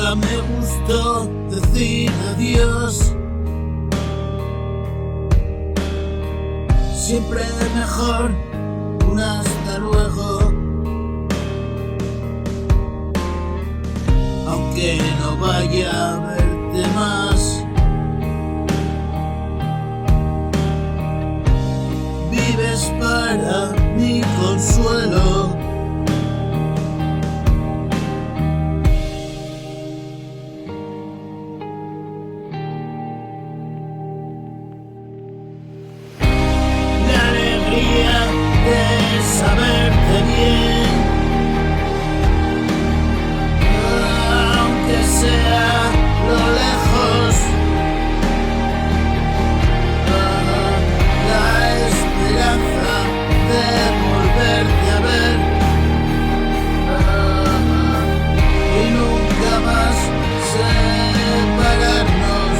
Nunca me gustó decir adiós. Siempre mejor un hasta luego. Aunque no vaya a verte más, vives para mi consuelo. La alegría de saberte bien, aunque sea lo lejos. La esperanza de volverte a ver, y nunca más separarnos.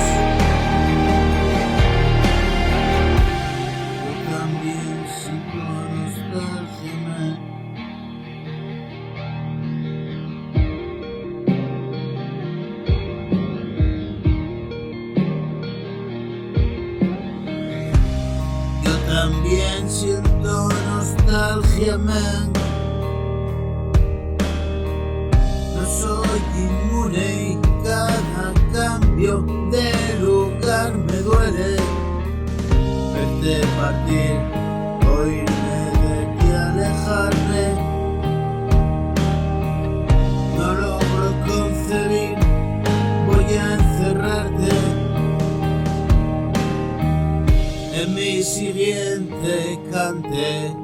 Yo también siento nostalgia. Yo también siento nostalgia, man. No soy inmune y cada cambio de lugar me duele. Verte partir, oírme de ti alejarme. No logro concebir, voy a encerrarte en mi siguiente cante.